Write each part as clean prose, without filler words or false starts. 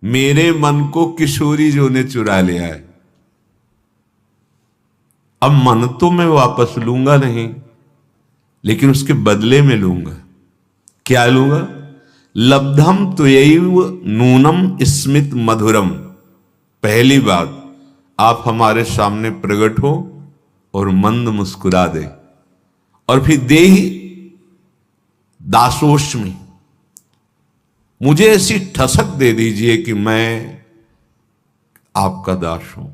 मेरे मन को किशोरी जो ने चुरा लिया है। अब मन तो मैं वापस लूंगा नहीं, लेकिन उसके बदले में लूंगा। क्या लूंगा? लब्धम त्वयैव नूनम स्मित मधुरम। पहली बात, आप हमारे सामने प्रकट हो और मंद मुस्कुरा दे, और फिर देहि दासोष्मी, मुझे ऐसी ठसक दे दीजिए कि मैं आपका दास हूं।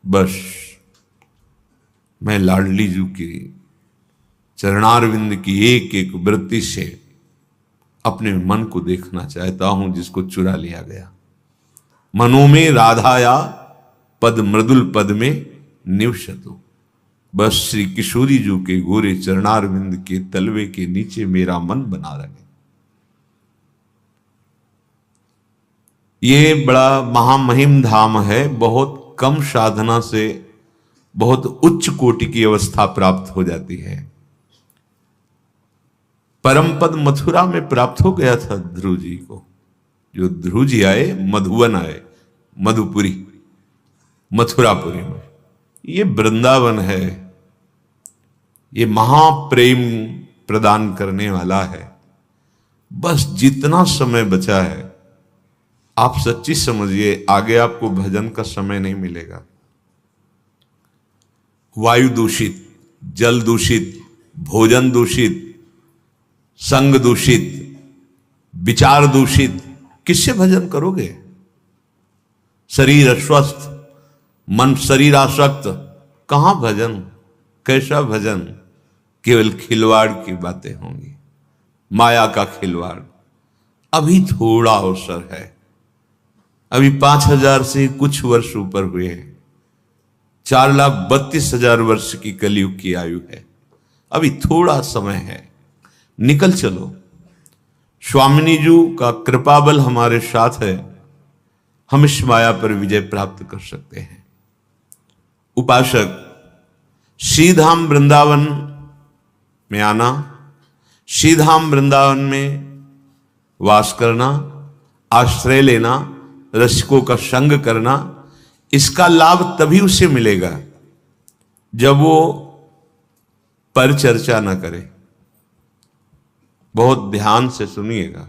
बस मैं लाडली जू की चरणारविंद की एक एक वृत्ति से अपने मन को देखना चाहता हूं, जिसको चुरा लिया गया। मनो में राधाया पद मृदुल पद में निवसतु। बस श्री किशोरी जू के गोरे चरणारविंद के तलवे के नीचे मेरा मन बना रहे। ये बड़ा महामहिम धाम है। बहुत कम साधना से बहुत उच्च कोटि की अवस्था प्राप्त हो जाती है। परम पद मथुरा में प्राप्त हो गया था ध्रुव जी को। जो ध्रुव जी आए, मधुवन आए, मधुपुरी, मथुरापुरी में। ये वृंदावन है, ये महाप्रेम प्रदान करने वाला है। बस जितना समय बचा है, आप सच्ची समझिए, आगे आपको भजन का समय नहीं मिलेगा। वायु दूषित, जल दूषित, भोजन दूषित, संग दूषित, विचार दूषित, किससे भजन करोगे? शरीर अस्वस्थ, मन शरीर आसक्त, कहां भजन? कैसा भजन? केवल खिलवाड़ की बातें होंगी, माया का खिलवाड़। अभी थोड़ा अवसर है, अभी 5000 से कुछ वर्ष ऊपर हुए हैं। 4,32,000 वर्ष की कलयुग की आयु है। अभी थोड़ा समय है, निकल चलो। स्वामिनी जी का कृपा बल हमारे साथ है, हम इस माया पर विजय प्राप्त कर सकते हैं। उपासक, श्रीधाम वृंदावन में आना, श्रीधाम वृंदावन में वास करना, आश्रय लेना, रसिकों का संग करना, इसका लाभ तभी उसे मिलेगा जब वो परिचर्चा न करे। बहुत ध्यान से सुनिएगा।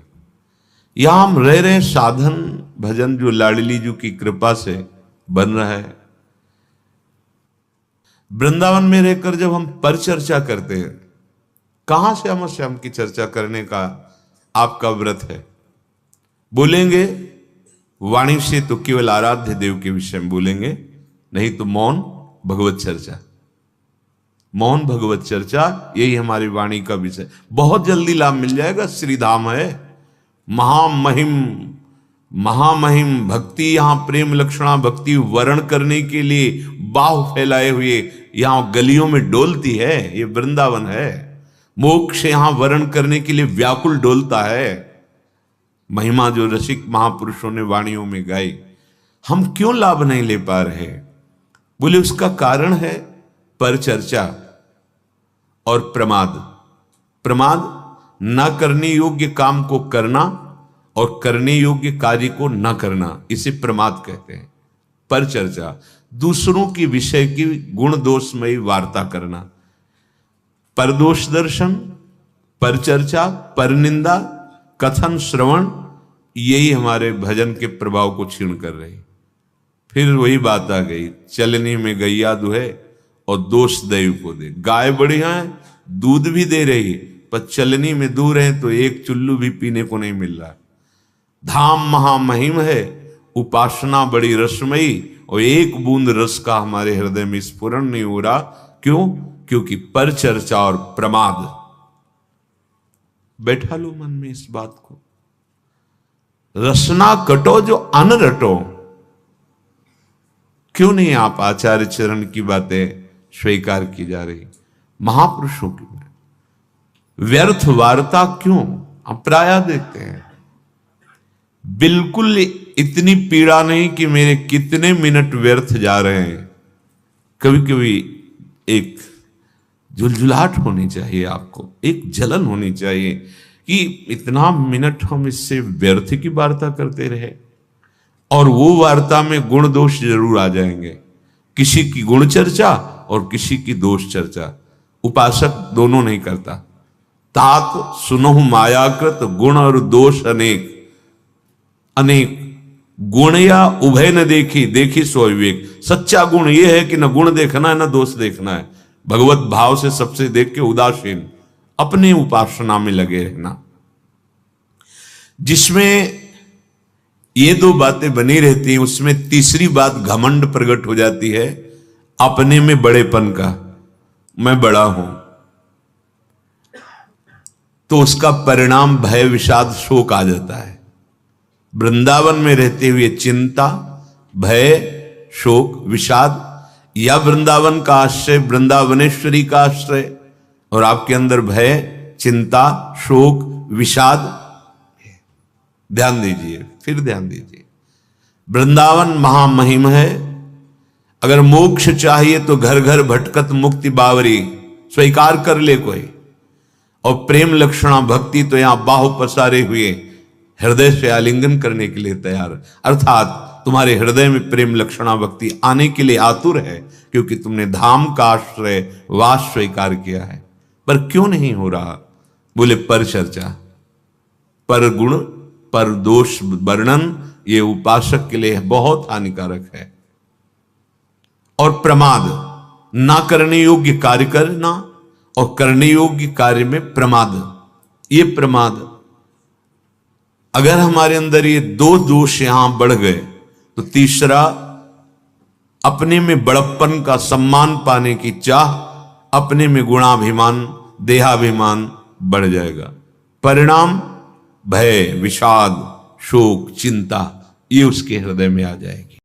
यहां हम रह रहे साधन भजन जो लाडली जी की कृपा से बन रहा है। वृंदावन में रहकर जब हम परिचर्चा करते हैं, कहां से हम श्याम की चर्चा करने का आपका व्रत है? बोलेंगे वाणी से तो केवल आराध्य देव के विषय में बोलेंगे, नहीं तो मौन भगवत चर्चा। मौन भगवत चर्चा, यही हमारी वाणी का विषय। बहुत जल्दी लाभ मिल जाएगा। श्रीधाम है, महामहिम, महामहिम भक्ति। यहां प्रेम लक्षणा भक्ति वर्ण करने के लिए बाहु फैलाए हुए यहां गलियों में डोलती है। ये वृंदावन है। मोक्ष यहां वर्ण करने के लिए व्याकुल डोलता है। महिमा जो रसिक महापुरुषों ने वाणियों में गाई, हम क्यों लाभ नहीं ले पा रहे? बोले उसका कारण है परिचर्चा और प्रमाद। प्रमाद, न करने योग्य काम को करना और करने योग्य कार्य को न करना, इसे प्रमाद कहते हैं। परिचर्चा, दूसरों की विषय की गुण दोषमयी वार्ता करना। परदोष दर्शन, परिचर्चा, परनिंदा, कथन, श्रवण, यही हमारे भजन के प्रभाव को क्षीण कर रही। फिर वही बात आ गई, चलनी में गैया दुहे और दोष दैव को दे। गाय बढ़िया है, दूध भी दे रही, पर चलनी में दूर है तो एक चुल्लू भी पीने को नहीं मिल रहा। धाम महामहिम है, उपासना बड़ी रसमयी, और एक बूंद रस का हमारे हृदय में स्फुरण नहीं हो रहा। क्यों? क्योंकि परिचर्चा और प्रमाद। बैठा लो मन में इस बात को। रसना कटो जो अन रटो। क्यों नहीं आप आचार्य चरण की बातें स्वीकार की जा रही? महापुरुषों की व्यर्थ वार्ता क्यों? हम प्राय देखते हैं, बिल्कुल इतनी पीड़ा नहीं कि मेरे कितने मिनट व्यर्थ जा रहे हैं। कभी कभी एक झुलझुलाहट होनी चाहिए, आपको एक जलन होनी चाहिए कि इतना मिनट हम इससे व्यर्थ की वार्ता करते रहे। और वो वार्ता में गुण दोष जरूर आ जाएंगे, किसी की गुण चर्चा और किसी की दोष चर्चा। उपासक दोनों नहीं करता। तात सुनहु मायाकृत गुण और दोष अनेक, अनेक गुण या उभय न देखी, देखी सो विवेक। सच्चा गुण यह है कि न गुण देखना है न दोष देखना है, भगवत भाव से सबसे देख के उदासीन अपने उपासना में लगे रहना। जिसमें ये दो बातें बनी रहती हैं, उसमें तीसरी बात घमंड प्रकट हो जाती है, अपने में बड़ेपन का, मैं बड़ा हूं। तो उसका परिणाम भय विषाद शोक आ जाता है। वृंदावन में रहते हुए चिंता, भय, शोक, विषाद, या वृंदावन का आश्रय, वृंदावनेश्वरी का आश्रय, और आपके अंदर भय, चिंता, शोक, विषाद। ध्यान दीजिए, फिर ध्यान दीजिए। वृंदावन महामहिम है। अगर मोक्ष चाहिए तो घर घर भटकत मुक्ति बावरी, स्वीकार कर ले कोई। और प्रेम लक्षणा भक्ति तो यहां बाहु पसारे हुए हृदय से आलिंगन करने के लिए तैयार, अर्थात तुम्हारे हृदय में प्रेम लक्षणा भक्ति आने के लिए आतुर है, क्योंकि तुमने धाम का आश्रय वास स्वीकार किया है। पर क्यों नहीं हो रहा? बोले पर चर्चा, पर गुण, पर दोष वर्णन, ये उपासक के लिए बहुत हानिकारक है। और प्रमाद, ना करने योग्य कार्य करना और करने योग्य कार्य में प्रमाद, ये प्रमाद। अगर हमारे अंदर ये दो दोष यहां बढ़ गए तो तीसरा, अपने में बड़प्पन का सम्मान पाने की चाह, अपने में गुणाभिमान, देहाभिमान बढ़ जाएगा। परिणाम भय, विषाद, शोक, चिंता, ये उसके हृदय में आ जाएगी।